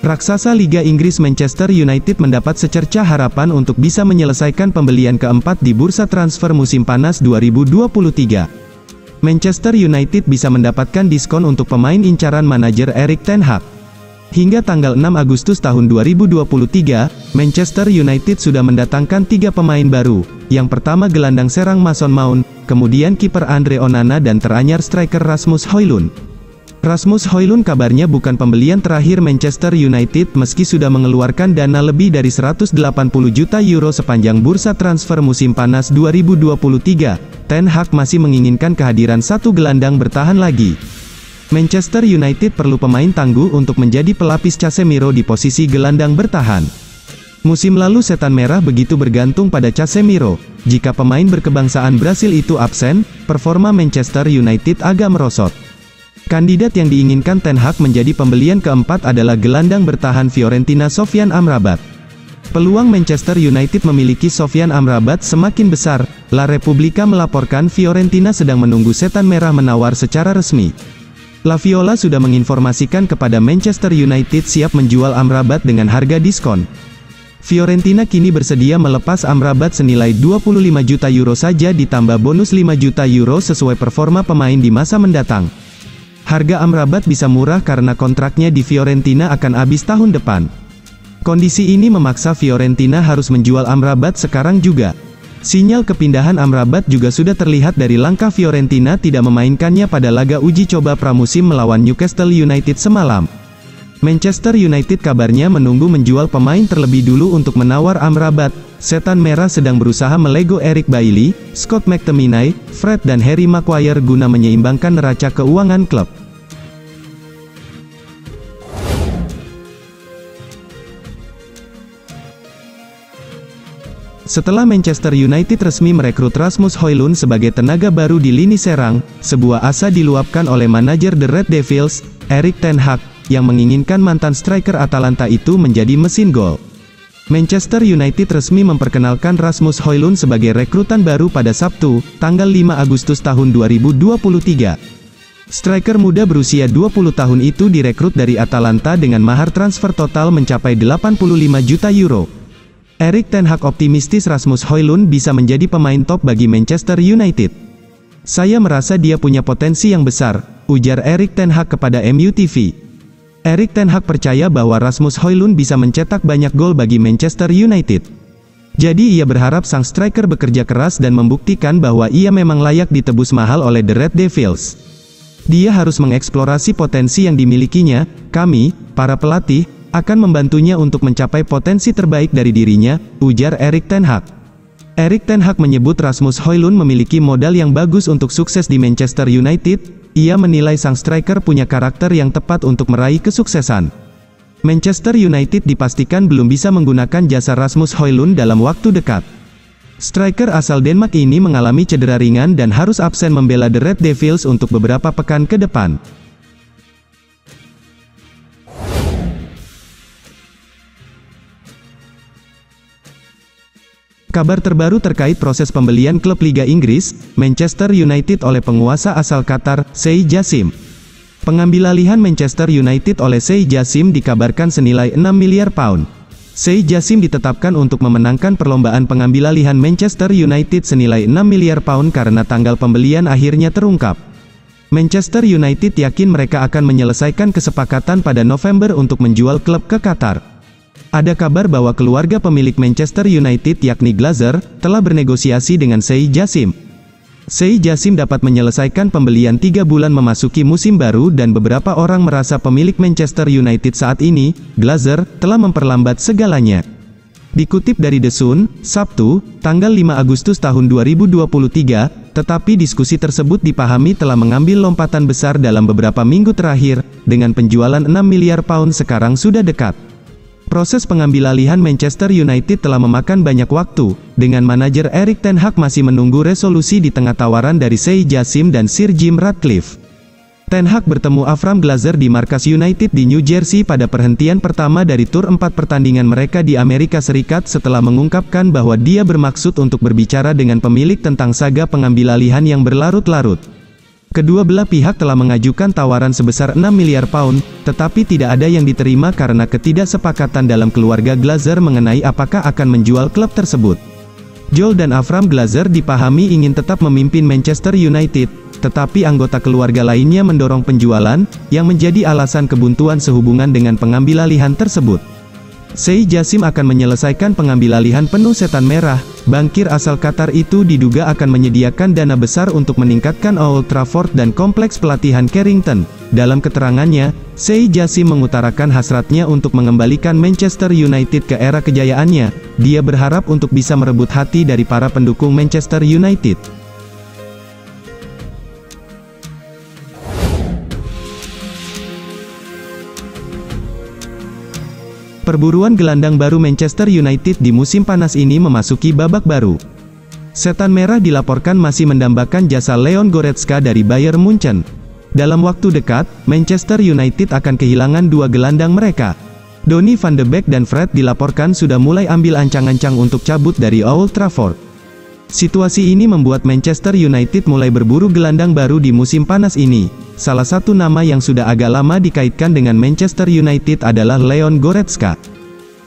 Raksasa Liga Inggris Manchester United mendapat secercah harapan untuk bisa menyelesaikan pembelian keempat di bursa transfer musim panas 2023. Manchester United bisa mendapatkan diskon untuk pemain incaran manajer Erik ten Hag. Hingga tanggal 6 Agustus tahun 2023, Manchester United sudah mendatangkan 3 pemain baru. Yang pertama gelandang serang Mason Mount, kemudian kiper Andre Onana dan teranyar striker Rasmus Højlund. Rasmus Højlund kabarnya bukan pembelian terakhir Manchester United meski sudah mengeluarkan dana lebih dari 180 juta euro sepanjang bursa transfer musim panas 2023. Ten Hag masih menginginkan kehadiran satu gelandang bertahan lagi. Manchester United perlu pemain tangguh untuk menjadi pelapis Casemiro di posisi gelandang bertahan. Musim lalu setan merah begitu bergantung pada Casemiro. Jika pemain berkebangsaan Brasil itu absen, performa Manchester United agak merosot. Kandidat yang diinginkan Ten Hag menjadi pembelian keempat adalah gelandang bertahan Fiorentina Sofyan Amrabat. Peluang Manchester United memiliki Sofyan Amrabat semakin besar. La Repubblica melaporkan Fiorentina sedang menunggu setan merah menawar secara resmi. La Viola sudah menginformasikan kepada Manchester United siap menjual Amrabat dengan harga diskon. Fiorentina kini bersedia melepas Amrabat senilai 25 juta euro saja ditambah bonus 5 juta euro sesuai performa pemain di masa mendatang. Harga Amrabat bisa murah karena kontraknya di Fiorentina akan habis tahun depan. Kondisi ini memaksa Fiorentina harus menjual Amrabat sekarang juga. Sinyal kepindahan Amrabat juga sudah terlihat dari langkah Fiorentina tidak memainkannya pada laga uji coba pramusim melawan Newcastle United semalam. Manchester United kabarnya menunggu menjual pemain terlebih dulu untuk menawar Amrabat. Setan merah sedang berusaha melego Eric Bailly, Scott McTominay, Fred dan Harry Maguire guna menyeimbangkan neraca keuangan klub. Setelah Manchester United resmi merekrut Rasmus Højlund sebagai tenaga baru di lini serang, sebuah asa diluapkan oleh manajer The Red Devils, Erik ten Hag, yang menginginkan mantan striker Atalanta itu menjadi mesin gol. Manchester United resmi memperkenalkan Rasmus Højlund sebagai rekrutan baru pada Sabtu, tanggal 5 Agustus tahun 2023. Striker muda berusia 20 tahun itu direkrut dari Atalanta dengan mahar transfer total mencapai 85 juta euro. Erik ten Hag optimistis Rasmus Højlund bisa menjadi pemain top bagi Manchester United. "Saya merasa dia punya potensi yang besar," ujar Erik ten Hag kepada MU TV. Erik ten Hag percaya bahwa Rasmus Højlund bisa mencetak banyak gol bagi Manchester United. Jadi ia berharap sang striker bekerja keras dan membuktikan bahwa ia memang layak ditebus mahal oleh The Red Devils. Dia harus mengeksplorasi potensi yang dimilikinya. Kami, para pelatih, akan membantunya untuk mencapai potensi terbaik dari dirinya, ujar Erik ten Hag. Erik ten Hag menyebut Rasmus Højlund memiliki modal yang bagus untuk sukses di Manchester United. Ia menilai sang striker punya karakter yang tepat untuk meraih kesuksesan. Manchester United dipastikan belum bisa menggunakan jasa Rasmus Højlund dalam waktu dekat. Striker asal Denmark ini mengalami cedera ringan dan harus absen membela The Red Devils untuk beberapa pekan ke depan. Kabar terbaru terkait proses pembelian klub Liga Inggris, Manchester United oleh penguasa asal Qatar, Sheikh Jassim. Pengambilalihan Manchester United oleh Sheikh Jassim dikabarkan senilai 6 miliar pound. Sheikh Jassim ditetapkan untuk memenangkan perlombaan pengambilalihan Manchester United senilai 6 miliar pound karena tanggal pembelian akhirnya terungkap. Manchester United yakin mereka akan menyelesaikan kesepakatan pada November untuk menjual klub ke Qatar. Ada kabar bahwa keluarga pemilik Manchester United yakni Glazer, telah bernegosiasi dengan Sheikh Jassim. Sheikh Jassim dapat menyelesaikan pembelian 3 bulan memasuki musim baru dan beberapa orang merasa pemilik Manchester United saat ini, Glazer, telah memperlambat segalanya. Dikutip dari The Sun, Sabtu, tanggal 5 Agustus tahun 2023, tetapi diskusi tersebut dipahami telah mengambil lompatan besar dalam beberapa minggu terakhir, dengan penjualan 6 miliar pound sekarang sudah dekat. Proses pengambilalihan Manchester United telah memakan banyak waktu, dengan manajer Erik ten Hag masih menunggu resolusi di tengah tawaran dari Sheikh Jassim dan Sir Jim Ratcliffe. Ten Hag bertemu Avram Glazer di markas United di New Jersey pada perhentian pertama dari tur 4 pertandingan mereka di Amerika Serikat setelah mengungkapkan bahwa dia bermaksud untuk berbicara dengan pemilik tentang saga pengambilalihan yang berlarut-larut. Kedua belah pihak telah mengajukan tawaran sebesar 6 miliar pound, tetapi tidak ada yang diterima karena ketidaksepakatan dalam keluarga Glazer mengenai apakah akan menjual klub tersebut. Joel dan Avram Glazer dipahami ingin tetap memimpin Manchester United, tetapi anggota keluarga lainnya mendorong penjualan, yang menjadi alasan kebuntuan sehubungan dengan pengambilalihan tersebut. Sheikh Jassim akan menyelesaikan pengambilalihan penuh Setan Merah. Bankir asal Qatar itu diduga akan menyediakan dana besar untuk meningkatkan Old Trafford dan kompleks pelatihan Carrington. Dalam keterangannya, Sheikh Jassim mengutarakan hasratnya untuk mengembalikan Manchester United ke era kejayaannya. Dia berharap untuk bisa merebut hati dari para pendukung Manchester United. Perburuan gelandang baru Manchester United di musim panas ini memasuki babak baru. Setan Merah dilaporkan masih mendambakan jasa Leon Goretzka dari Bayern Munchen. Dalam waktu dekat, Manchester United akan kehilangan dua gelandang mereka. Donny van de Beek dan Fred dilaporkan sudah mulai ambil ancang-ancang untuk cabut dari Old Trafford. Situasi ini membuat Manchester United mulai berburu gelandang baru di musim panas ini. Salah satu nama yang sudah agak lama dikaitkan dengan Manchester United adalah Leon Goretzka.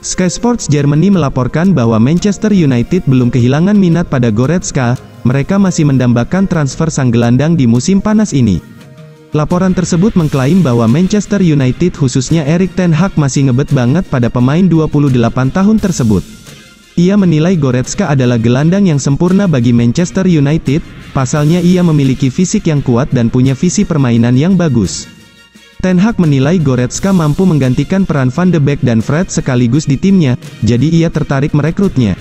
Sky Sports Germany melaporkan bahwa Manchester United belum kehilangan minat pada Goretzka, mereka masih mendambakan transfer sang gelandang di musim panas ini. Laporan tersebut mengklaim bahwa Manchester United khususnya Erik ten Hag masih ngebet banget pada pemain 28 tahun tersebut. Ia menilai Goretzka adalah gelandang yang sempurna bagi Manchester United, pasalnya ia memiliki fisik yang kuat dan punya visi permainan yang bagus. Ten Hag menilai Goretzka mampu menggantikan peran Van de Beek dan Fred sekaligus di timnya, jadi ia tertarik merekrutnya.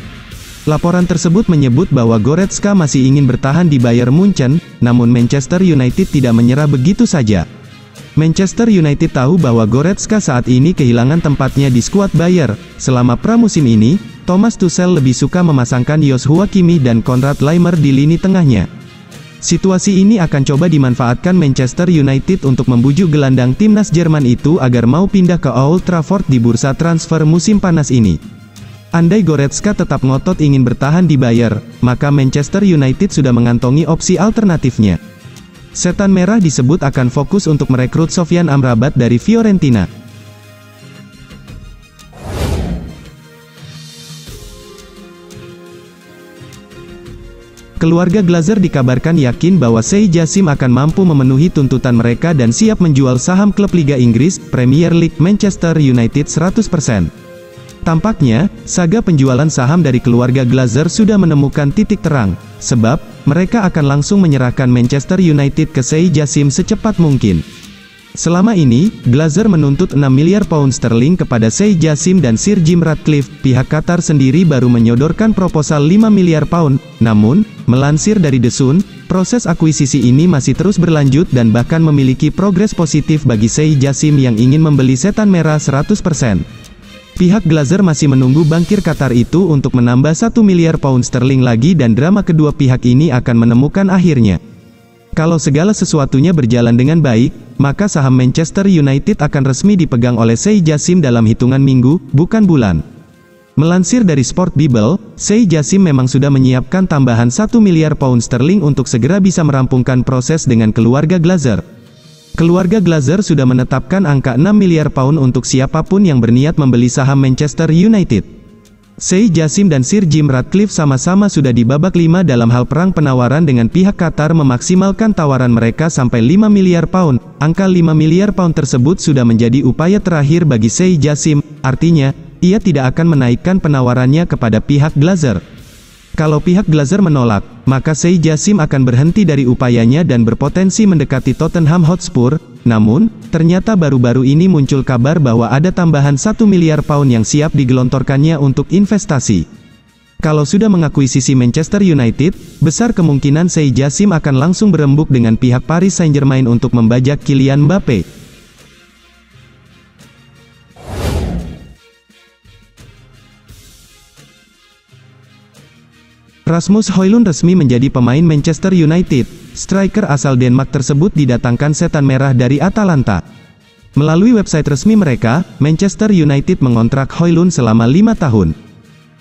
Laporan tersebut menyebut bahwa Goretzka masih ingin bertahan di Bayern Munchen, namun Manchester United tidak menyerah begitu saja. Manchester United tahu bahwa Goretzka saat ini kehilangan tempatnya di skuad Bayer. Selama pramusim ini, Thomas Tuchel lebih suka memasangkan Joshua Kimmich dan Konrad Laimer di lini tengahnya. Situasi ini akan coba dimanfaatkan Manchester United untuk membujuk gelandang timnas Jerman itu agar mau pindah ke Old Trafford di bursa transfer musim panas ini. Andai Goretzka tetap ngotot ingin bertahan di Bayer, maka Manchester United sudah mengantongi opsi alternatifnya. Setan Merah disebut akan fokus untuk merekrut Sofyan Amrabat dari Fiorentina. Keluarga Glazer dikabarkan yakin bahwa Sheikh Jassim akan mampu memenuhi tuntutan mereka dan siap menjual saham klub Liga Inggris, Premier League Manchester United 100%. Tampaknya, saga penjualan saham dari keluarga Glazer sudah menemukan titik terang, sebab mereka akan langsung menyerahkan Manchester United ke Sheikh Jassim secepat mungkin. Selama ini, Glazer menuntut 6 miliar pound sterling kepada Sheikh Jassim dan Sir Jim Ratcliffe. Pihak Qatar sendiri baru menyodorkan proposal 5 miliar pound. Namun, melansir dari The Sun, proses akuisisi ini masih terus berlanjut dan bahkan memiliki progres positif bagi Sheikh Jassim yang ingin membeli Setan Merah 100%. Pihak Glazer masih menunggu bankir Qatar itu untuk menambah 1 miliar pound sterling lagi dan drama kedua pihak ini akan menemukan akhirnya. Kalau segala sesuatunya berjalan dengan baik, maka saham Manchester United akan resmi dipegang oleh Sheikh Jassim dalam hitungan minggu, bukan bulan. Melansir dari Sport Bible, Sheikh Jassim memang sudah menyiapkan tambahan 1 miliar pound sterling untuk segera bisa merampungkan proses dengan keluarga Glazer. Keluarga Glazer sudah menetapkan angka 6 miliar pound untuk siapapun yang berniat membeli saham Manchester United. Sheikh Jassim dan Sir Jim Ratcliffe sama-sama sudah di babak 5 dalam hal perang penawaran dengan pihak Qatar memaksimalkan tawaran mereka sampai 5 miliar pound. Angka 5 miliar pound tersebut sudah menjadi upaya terakhir bagi Sheikh Jassim, artinya, ia tidak akan menaikkan penawarannya kepada pihak Glazer. Kalau pihak Glazer menolak, maka Sheikh Jassim akan berhenti dari upayanya dan berpotensi mendekati Tottenham Hotspur. Namun, ternyata baru-baru ini muncul kabar bahwa ada tambahan 1 miliar pound yang siap digelontorkannya untuk investasi. Kalau sudah mengakuisisi Manchester United, besar kemungkinan Sheikh Jassim akan langsung berembuk dengan pihak Paris Saint-Germain untuk membajak Kylian Mbappe. Rasmus Højlund resmi menjadi pemain Manchester United. Striker asal Denmark tersebut didatangkan Setan Merah dari Atalanta. Melalui website resmi mereka, Manchester United mengontrak Højlund selama 5 tahun.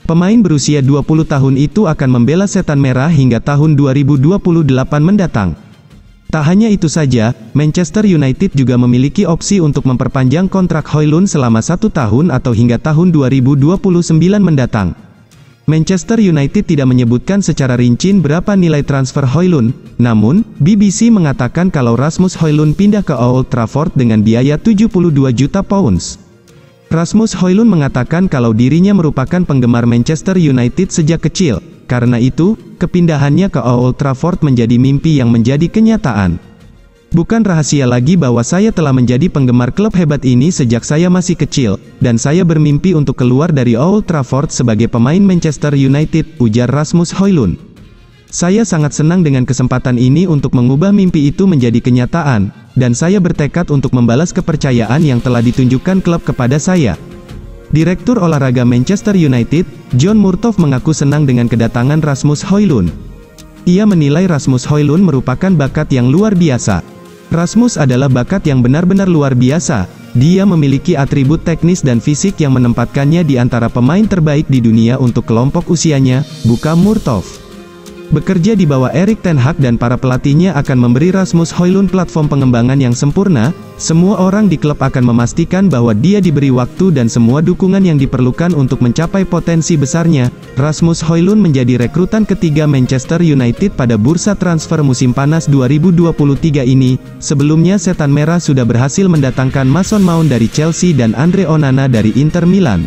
Pemain berusia 20 tahun itu akan membela Setan Merah hingga tahun 2028 mendatang. Tak hanya itu saja, Manchester United juga memiliki opsi untuk memperpanjang kontrak Højlund selama 1 tahun atau hingga tahun 2029 mendatang. Manchester United tidak menyebutkan secara rinci berapa nilai transfer Højlund, namun, BBC mengatakan kalau Rasmus Højlund pindah ke Old Trafford dengan biaya 72 juta pounds. Rasmus Højlund mengatakan kalau dirinya merupakan penggemar Manchester United sejak kecil. Karena itu, kepindahannya ke Old Trafford menjadi mimpi yang menjadi kenyataan. Bukan rahasia lagi bahwa saya telah menjadi penggemar klub hebat ini sejak saya masih kecil, dan saya bermimpi untuk keluar dari Old Trafford sebagai pemain Manchester United, ujar Rasmus Højlund. Saya sangat senang dengan kesempatan ini untuk mengubah mimpi itu menjadi kenyataan, dan saya bertekad untuk membalas kepercayaan yang telah ditunjukkan klub kepada saya. Direktur olahraga Manchester United, John Murtough mengaku senang dengan kedatangan Rasmus Højlund. Ia menilai Rasmus Højlund merupakan bakat yang luar biasa. Rasmus adalah bakat yang benar-benar luar biasa. Dia memiliki atribut teknis dan fisik yang menempatkannya di antara pemain terbaik di dunia untuk kelompok usianya, buka Murtough. Bekerja di bawah Erik ten Hag dan para pelatihnya akan memberi Rasmus Højlund platform pengembangan yang sempurna. Semua orang di klub akan memastikan bahwa dia diberi waktu dan semua dukungan yang diperlukan untuk mencapai potensi besarnya. Rasmus Højlund menjadi rekrutan ketiga Manchester United pada bursa transfer musim panas 2023 ini. Sebelumnya Setan Merah sudah berhasil mendatangkan Mason Mount dari Chelsea dan Andre Onana dari Inter Milan.